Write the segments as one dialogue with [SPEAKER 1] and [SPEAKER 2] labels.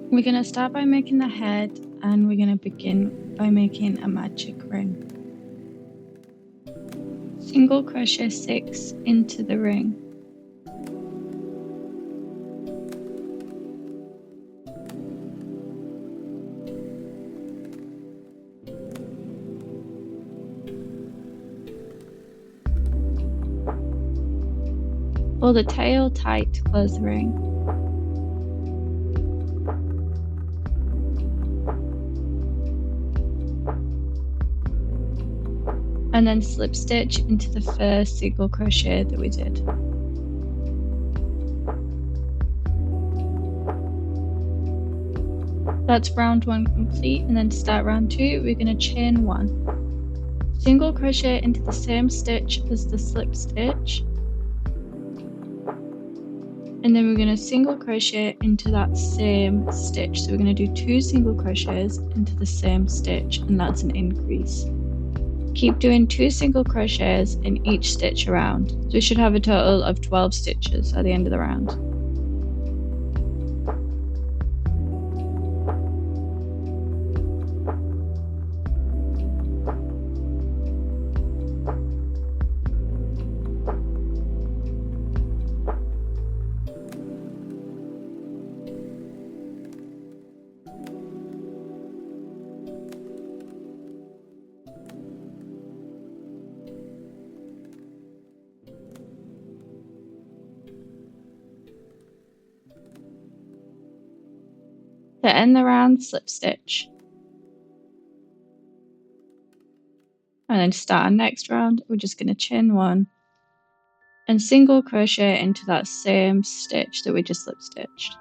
[SPEAKER 1] We're going to start by making the head, and we're going to begin by making a magic ring. Single crochet 6 into the ring. Pull the tail tight to close the ring. And then slip stitch into the first single crochet that we did. That's round 1 complete, and then to start round 2 we're going to chain 1. Single crochet into the same stitch as the slip stitch, and then we're going to single crochet into that same stitch. So we're going to do 2 single crochets into the same stitch, and that's an increase. Keep doing 2 single crochets in each stitch around. So we should have a total of 12 stitches at the end of the round. To end the round, slip stitch. And then to start our next round, we're just going to chain 1 and single crochet into that same stitch that we just slip stitched.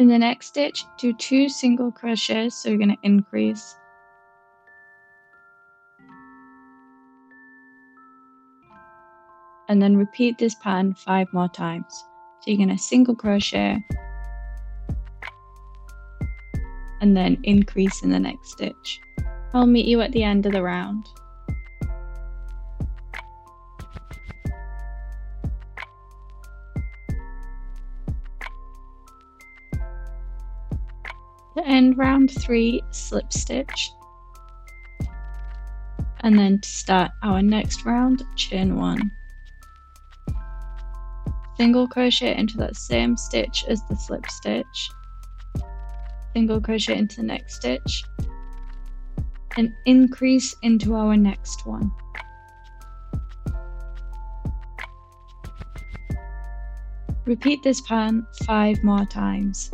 [SPEAKER 1] In the next stitch, do 2 single crochets, so you're going to increase. And then repeat this pattern 5 more times. So you're going to single crochet and then increase in the next stitch. I'll meet you at the end of the round. To end round 3, slip stitch. And then to start our next round, chain 1. Single crochet into that same stitch as the slip stitch. Single crochet into the next stitch and increase into our next one. Repeat this pattern 5 more times.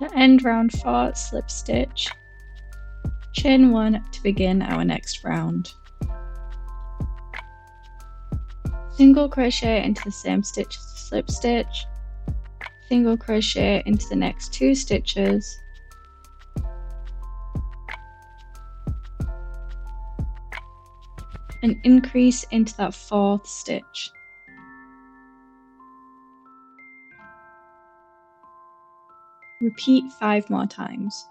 [SPEAKER 1] To end round 4, slip stitch, chain 1 to begin our next round. Single crochet into the same stitch as the slip stitch, single crochet into the next 2 stitches, and increase into that 4th stitch. Repeat 5 more times.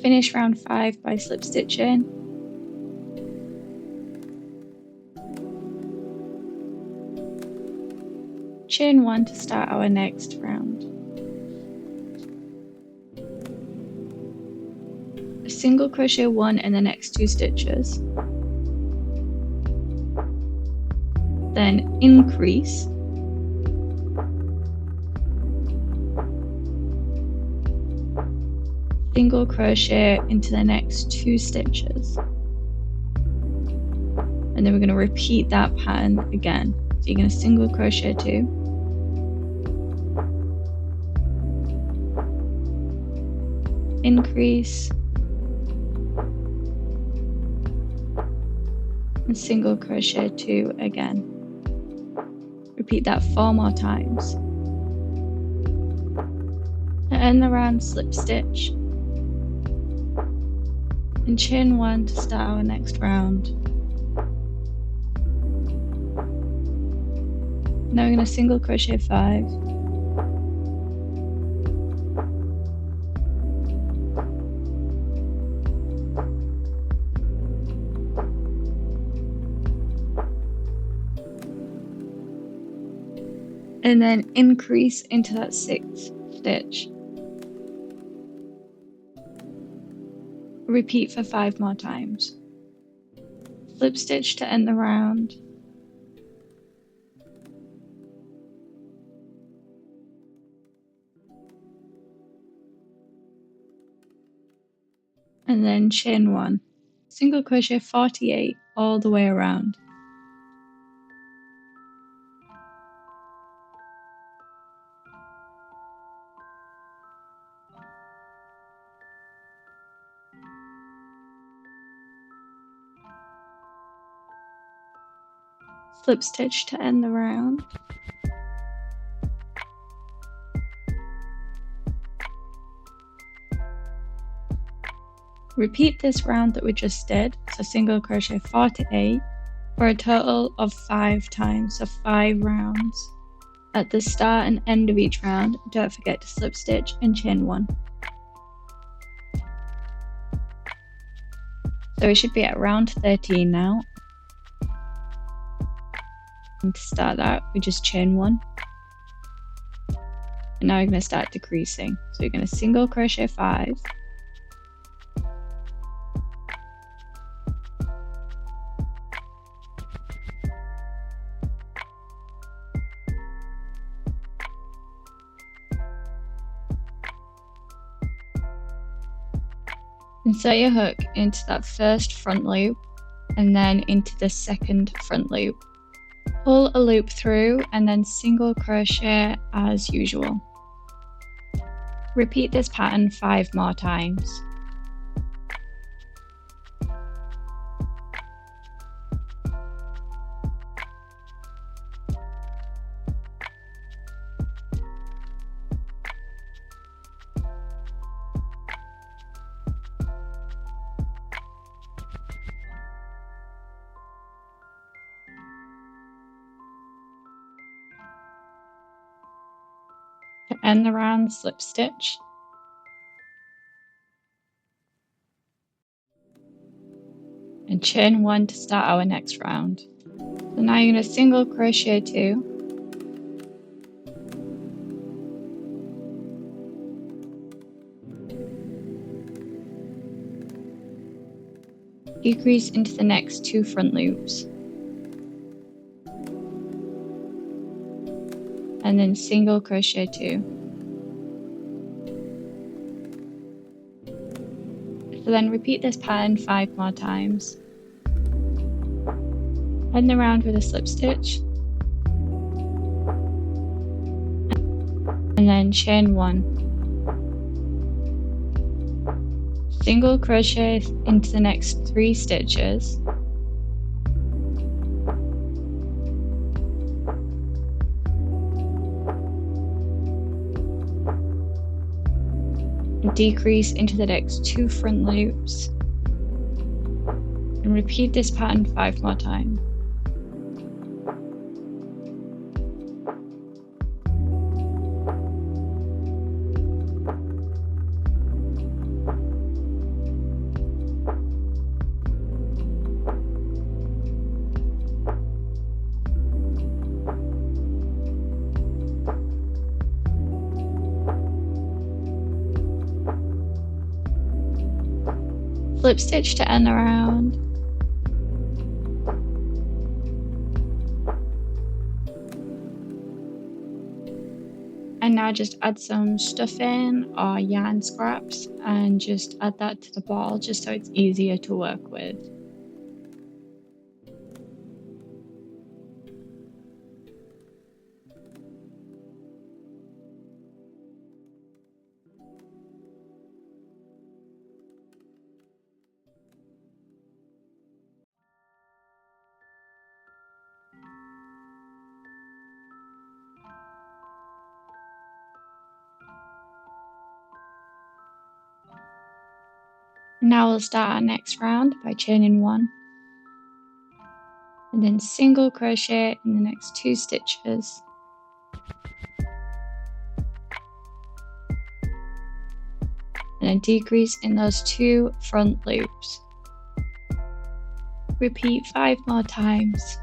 [SPEAKER 1] Finish round 5 by slip stitching. Chain 1 to start our next round. A single crochet 1 in the next 2 stitches. Then increase. Single crochet into the next 2 stitches. And then we're going to repeat that pattern again. So you're going to single crochet 2. Increase. And single crochet 2 again. Repeat that 4 more times. end the round, slip stitch and chain 1 to start our next round. Now we're going to single crochet 5, and then increase into that 6th stitch. Repeat for 5 more times. Slip stitch to end the round, and then chain 1. Single crochet 48 all the way around. Slip stitch to end the round, repeat this round that we just did, so single crochet 48 for a total of 5 times, so 5 rounds. At the start and end of each round, don't forget to slip stitch and chain 1. So we should be at round 13 now. And to start that, we just chain 1. And now we're going to start decreasing. So we're going to single crochet 5. Insert your hook into that first front loop and then into the second front loop. Pull a loop through and then single crochet as usual. Repeat this pattern 5 more times. To end the round, slip stitch. And chain 1 to start our next round. So now you're going to single crochet 2. Decrease into the next 2 front loops. And then single crochet 2. So then repeat this pattern 5 more times. End the round with a slip stitch. And then chain 1. Single crochet into the next 3 stitches. Decrease into the next 2 front loops and repeat this pattern 5 more times. Slip stitch to end the round. And now just add some stuffing or yarn scraps and just add that to the ball just so it's easier to work with. Now we'll start our next round by chaining 1 and then single crochet in the next 2 stitches, and then decrease in those 2 front loops. Repeat 5 more times.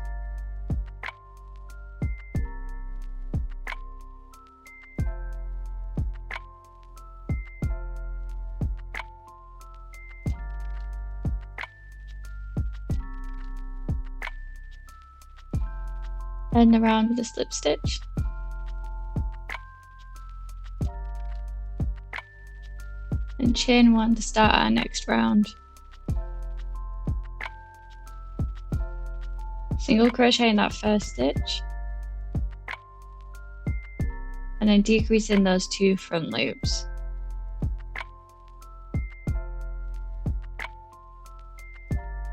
[SPEAKER 1] End around with a slip stitch. And chain 1 to start our next round. Single crochet in that first stitch, and then decrease in those 2 front loops.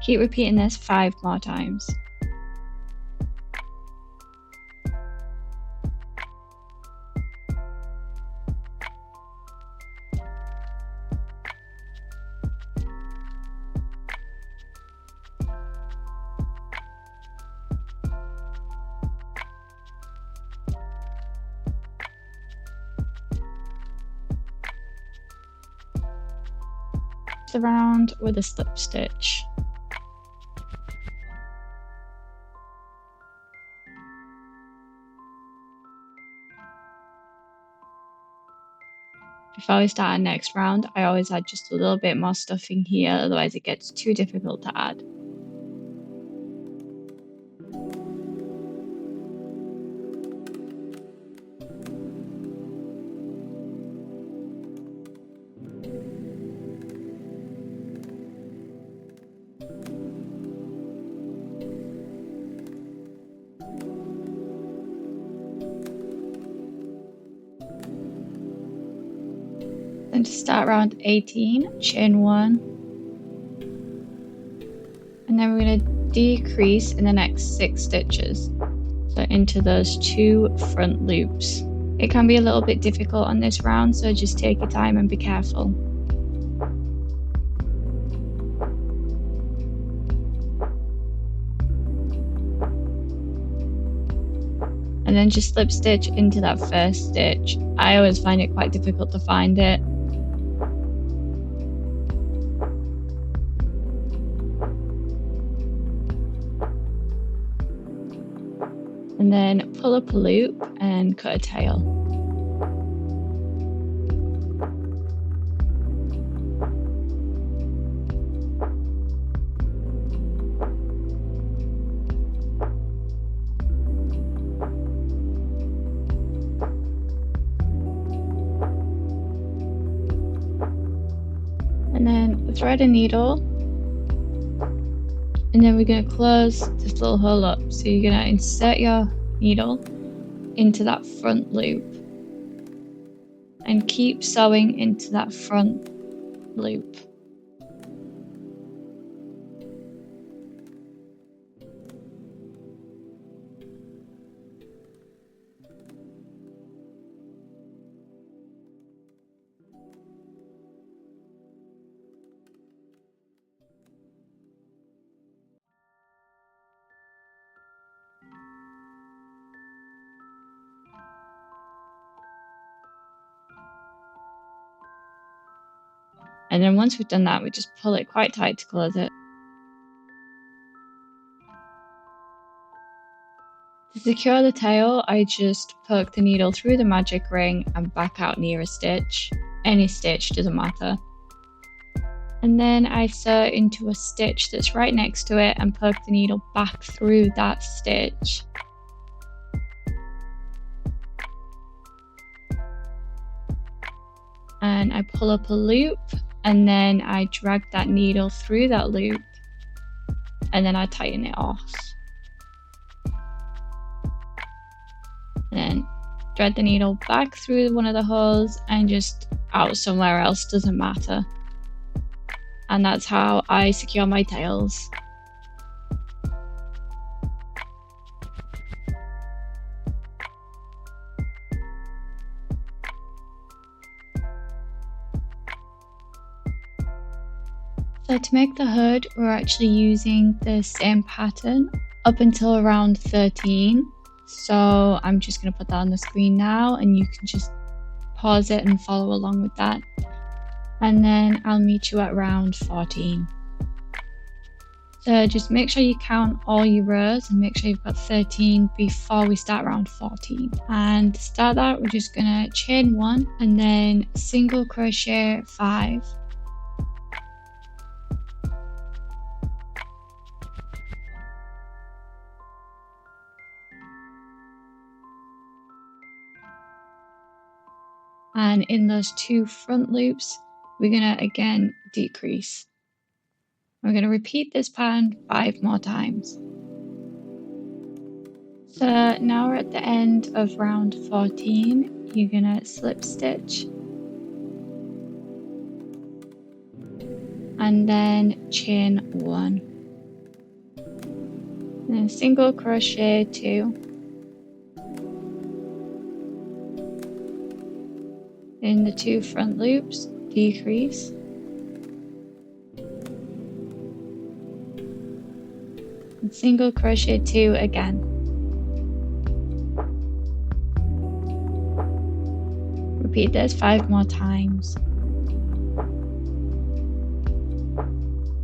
[SPEAKER 1] Keep repeating this 5 more times. Around with a slip stitch. Before we start our next round, I always add just a little bit more stuffing here, otherwise it gets too difficult to add. Then to start round 18, chain 1, and then we're going to decrease in the next 6 stitches, so into those 2 front loops. It can be a little bit difficult on this round, so just take your time and be careful. And then just slip stitch into that first stitch. I always find it quite difficult to find it. And then pull up a loop and cut a tail. And then thread a needle, and then we're going to close this little hole up. So you're going to insert your needle into that front loop and keep sewing into that front loop. And then once we've done that, we just pull it quite tight to close it. To secure the tail, I just poke the needle through the magic ring and back out near a stitch. Any stitch, doesn't matter. And then I sew into a stitch that's right next to it and poke the needle back through that stitch. And I pull up a loop, and then I drag that needle through that loop, and then I tighten it off. And then thread the needle back through one of the holes and just out somewhere else, doesn't matter. And that's how I secure my tails. So to make the hood, we're actually using the same pattern up until around 13. So I'm just going to put that on the screen now, and you can just pause it and follow along with that. And then I'll meet you at round 14. So just make sure you count all your rows and make sure you've got 13 before we start round 14. And to start that, we're just gonna chain 1 and then single crochet 5. And in those 2 front loops, we're gonna again decrease. We're gonna repeat this pattern 5 more times. So now we're at the end of round 14. You're gonna slip stitch and then chain 1. And then single crochet 2. In the 2 front loops, decrease. And single crochet 2 again. Repeat this 5 more times.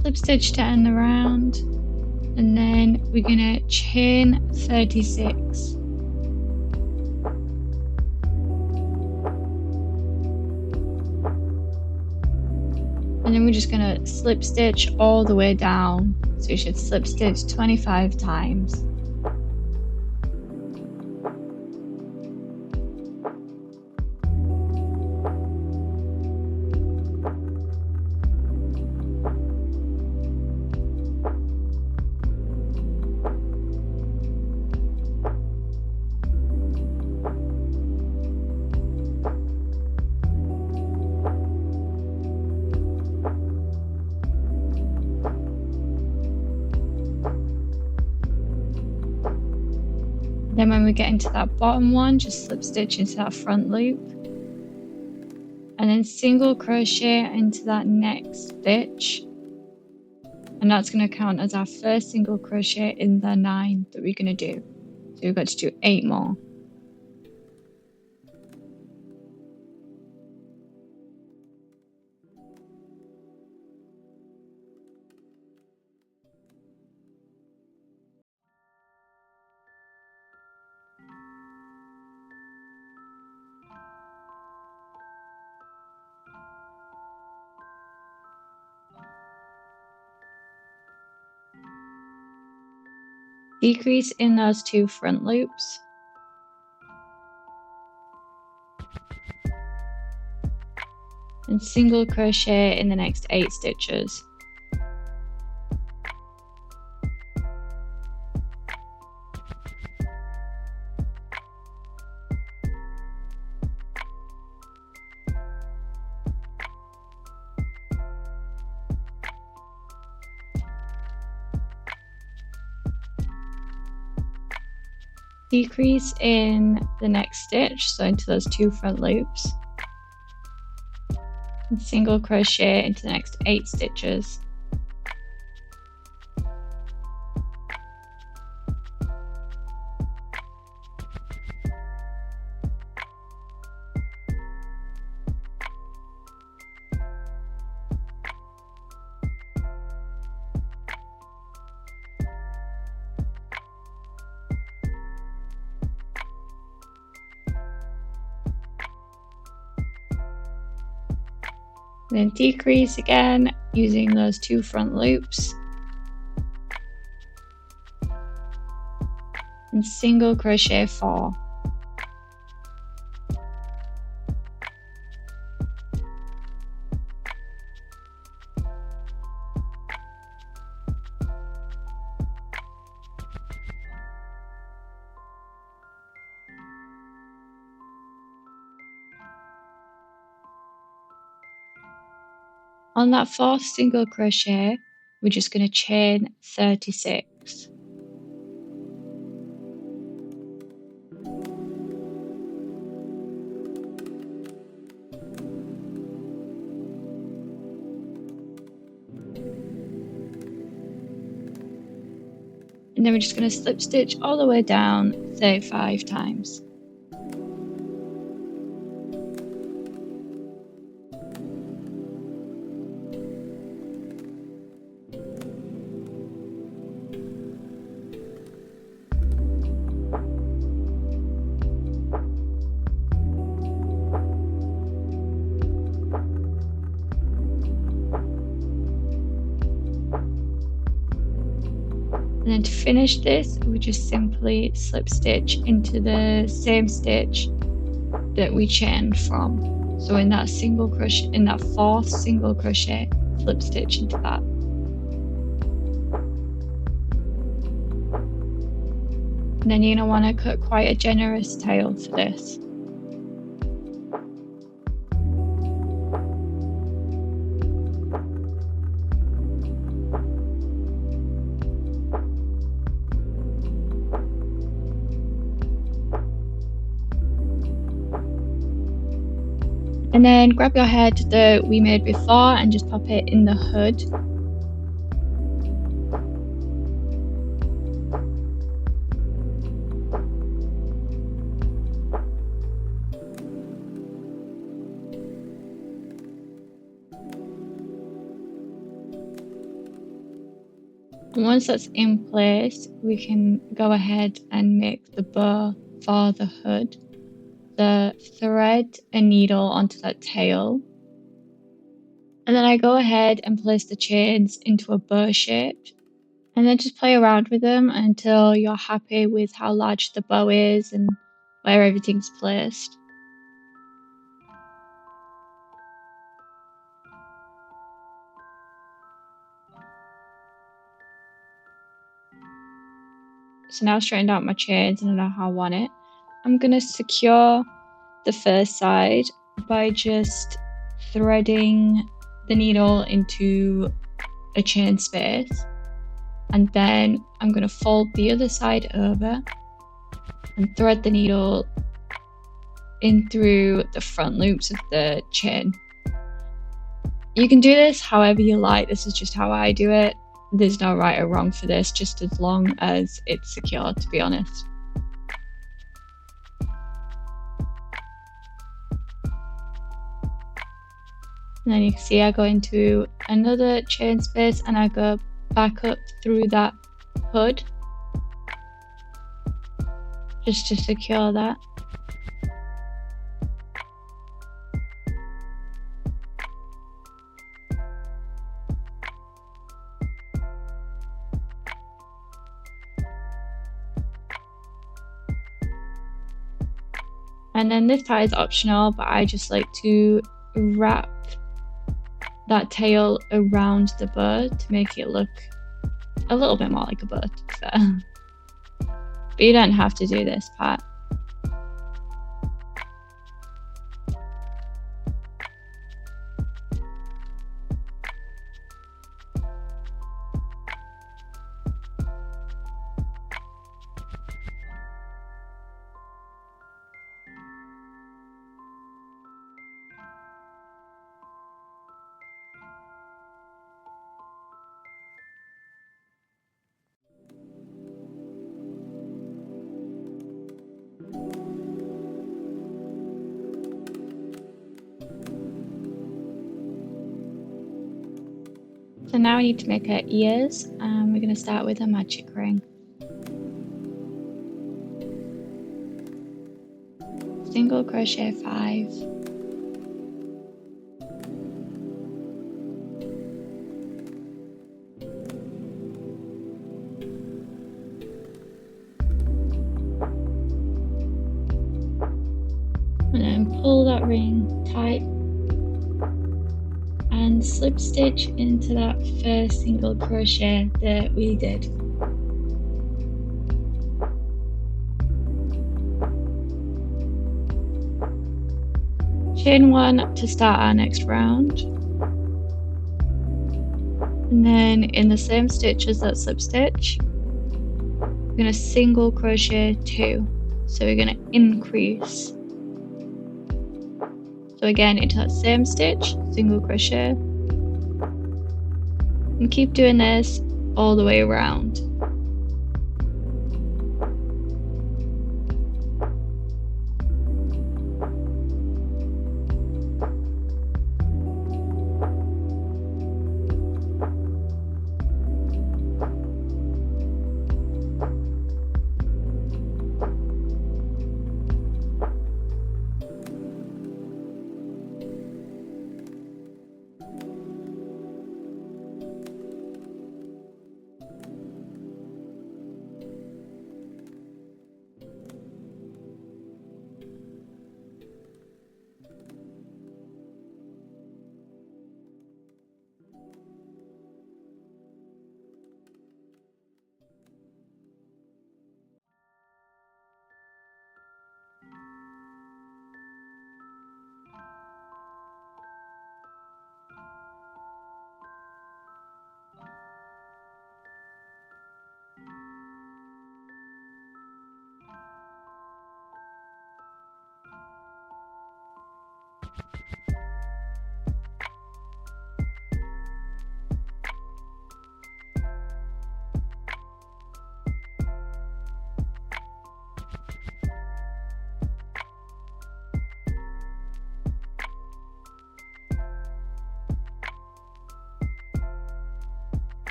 [SPEAKER 1] Slip stitch to end the round, and then we're gonna chain 36. And then we're just gonna slip stitch all the way down. So you should slip stitch 25 times. Then when we get into that bottom one, just slip stitch into that front loop and then single crochet into that next stitch, and that's going to count as our first single crochet in the 9 that we're going to do. So we've got to do 8 more. Decrease in those 2 front loops. And single crochet in the next 8 stitches. Decrease in the next stitch, so into those 2 front loops, and single crochet into the next 8 stitches. Then decrease again using those 2 front loops and single crochet 4. On that 4th single crochet, we're just going to chain 36. And then we're just going to slip stitch all the way down 35 times. And then to finish this, we just simply slip stitch into the same stitch that we chained from. So in that single crochet, in that fourth single crochet, slip stitch into that. And then you're going to want to cut quite a generous tail for this. And then grab your head that we made before and just pop it in the hood. And once that's in place, we can go ahead and make the bow for the hood. The thread a needle onto that tail, and then I go ahead and place the chains into a bow shape, and then just play around with them until you're happy with how large the bow is and where everything's placed. So now I've straightened out my chains and I know how I want it. I'm going to secure the first side by just threading the needle into a chain space, and then I'm going to fold the other side over and thread the needle in through the front loops of the chain. You can do this however you like. This is just how I do it. There's no right or wrong for this, just as long as it's secure, to be honest. And then you can see I go into another chain space and I go back up through that hood just to secure that. And then this part is optional, but I just like to wrap that tail around the bow to make it look a little bit more like a bow, to be fair. But you don't have to do this part. So now we need to make her ears, and we're going to start with a magic ring. Single crochet 5. And then pull that ring tight and slip stitch into that first single crochet that we did. Chain 1 to start our next round, and then in the same stitch as that slip stitch, we're going to single crochet 2, so we're going to increase. So again, into that same stitch, single crochet, and keep doing this all the way around.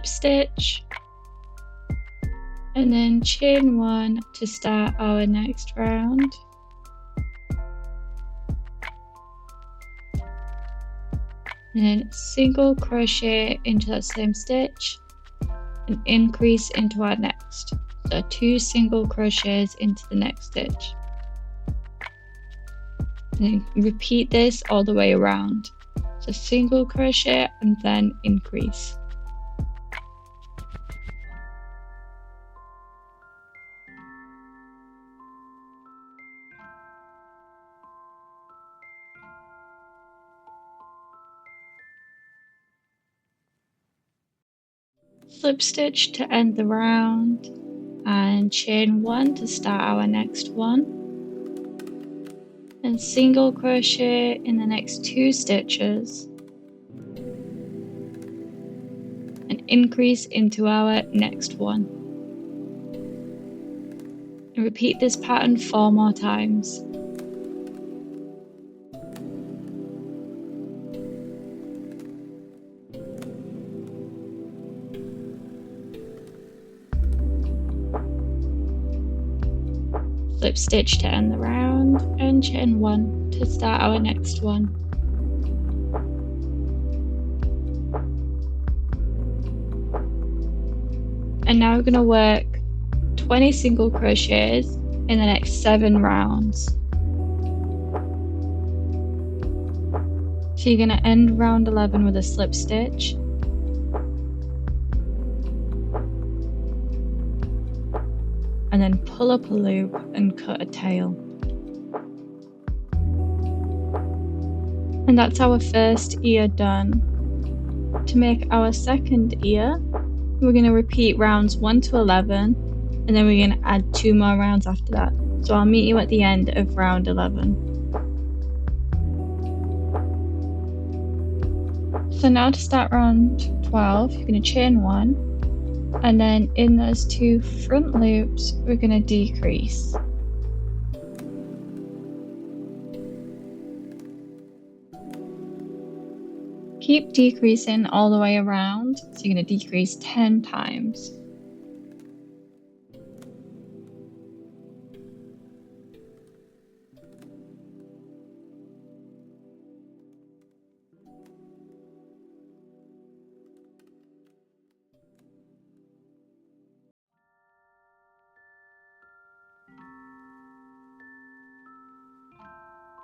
[SPEAKER 1] slip stitch, and then chain 1 to start our next round. And then single crochet into that same stitch and increase into our next. So 2 single crochets into the next stitch. And then repeat this all the way around. So single crochet and then increase. Slip stitch to end the round and chain 1 to start our next one, and single crochet in the next 2 stitches and increase into our next one. And repeat this pattern 4 more times. Slip stitch to end the round and chain 1 to start our next one. And now we're going to work 20 single crochets in the next 7 rounds. So you're going to end round 11 with a slip stitch, and then pull up a loop and cut a tail. And that's our first ear done. To make our second ear, we're going to repeat rounds 1 to 11, and then we're going to add 2 more rounds after that. So I'll meet you at the end of round 11. So now to start round 12, you're going to chain 1. And then in those 2 front loops, we're going to decrease. Keep decreasing all the way around, so you're going to decrease 10 times.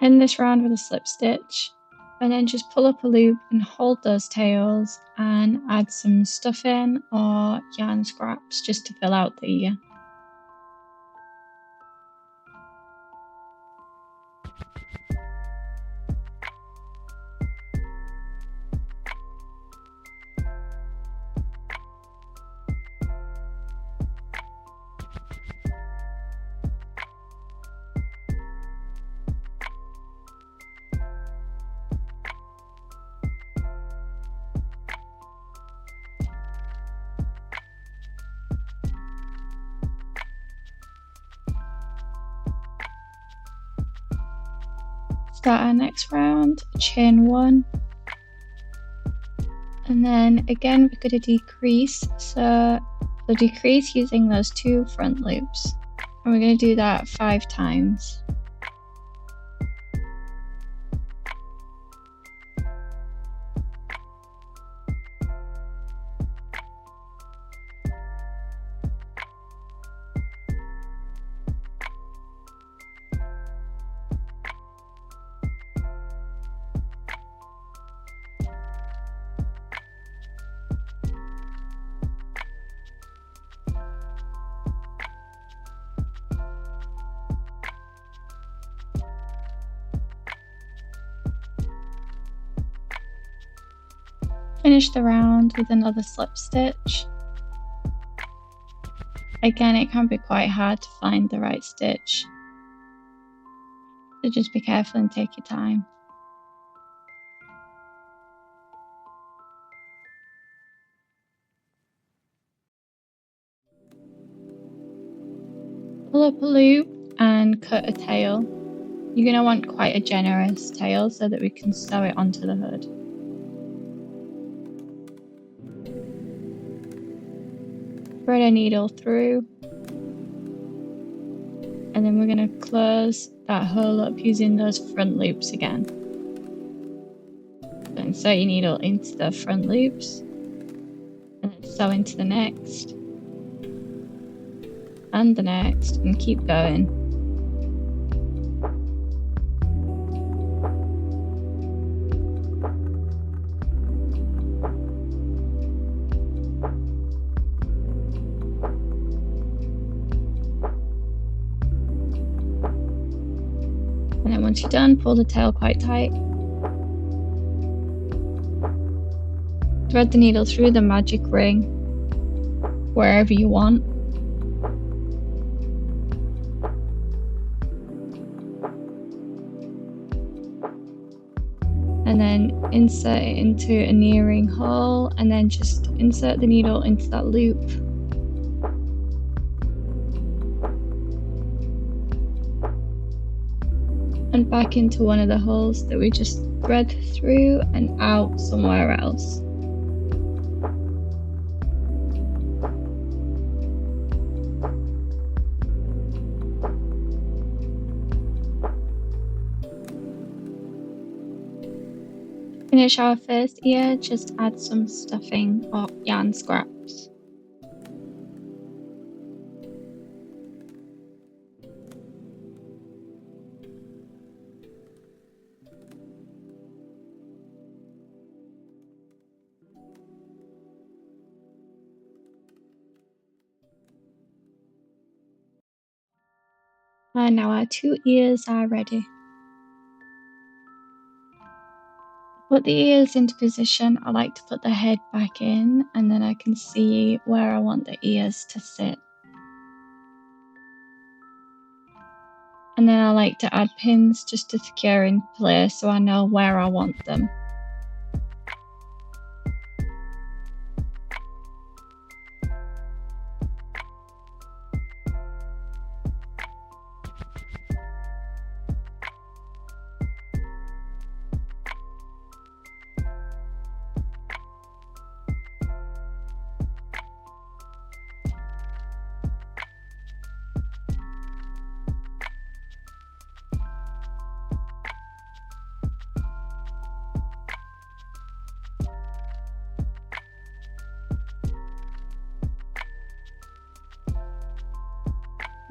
[SPEAKER 1] End this round with a slip stitch, and then just pull up a loop and hold those tails and add some stuffing or yarn scraps just to fill out the ear. Start our next round, chain 1, and then again we're going to decrease, so we'll decrease using those 2 front loops, and we're going to do that 5 times. Finish the round with another slip stitch. Again, it can be quite hard to find the right stitch, so just be careful and take your time. Pull up a loop and cut a tail. You're going to want quite a generous tail so that we can sew it onto the hood. thread a needle through, and then we're going to close that hole up using those front loops again. So insert your needle into the front loops, and then sew into the next, and the next, and keep going. And then once you're done, pull the tail quite tight. Thread the needle through the magic ring wherever you want. And then insert it into a nearing hole, and then just insert the needle into that loop. And back into one of the holes that we just thread through and out somewhere else. Finish our first ear, just add some stuffing or yarn scraps. And now our 2 ears are ready. Put the ears into position. I like to put the head back in, and then I can see where I want the ears to sit. And then I like to add pins just to secure in place so I know where I want them.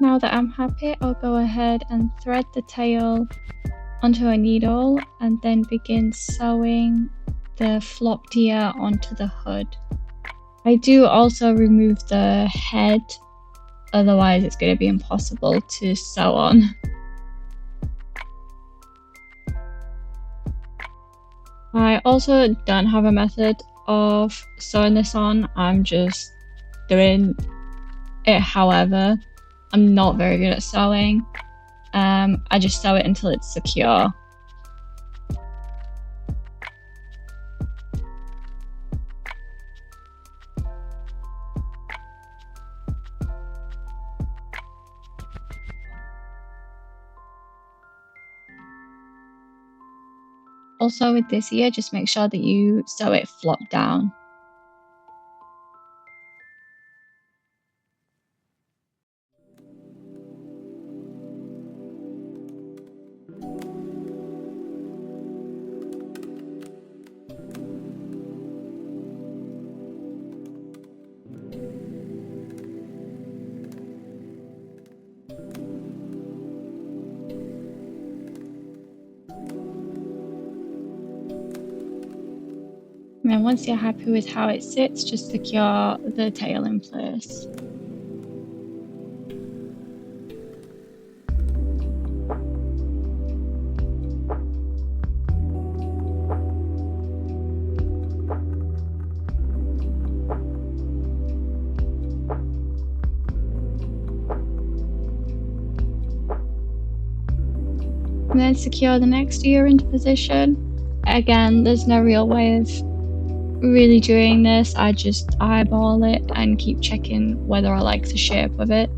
[SPEAKER 1] Now that I'm happy, I'll go ahead and thread the tail onto a needle and then begin sewing the flopped ear onto the hood. I do also remove the head, otherwise it's going to be impossible to sew on. I also don't have a method of sewing this on, I'm just doing it however. I'm not very good at sewing. I just sew it until it's secure. Also with this ear, just make sure that you sew it flop down. And then once you're happy with how it sits, just secure the tail in place. And then secure the next ear into position. Again, there's no real way of really doing this. I just eyeball it and keep checking whether I like the shape of it.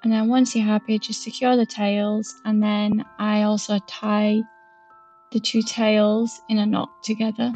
[SPEAKER 1] And then once you're happy, just secure the tails, and then I also tie the two tails in a knot together.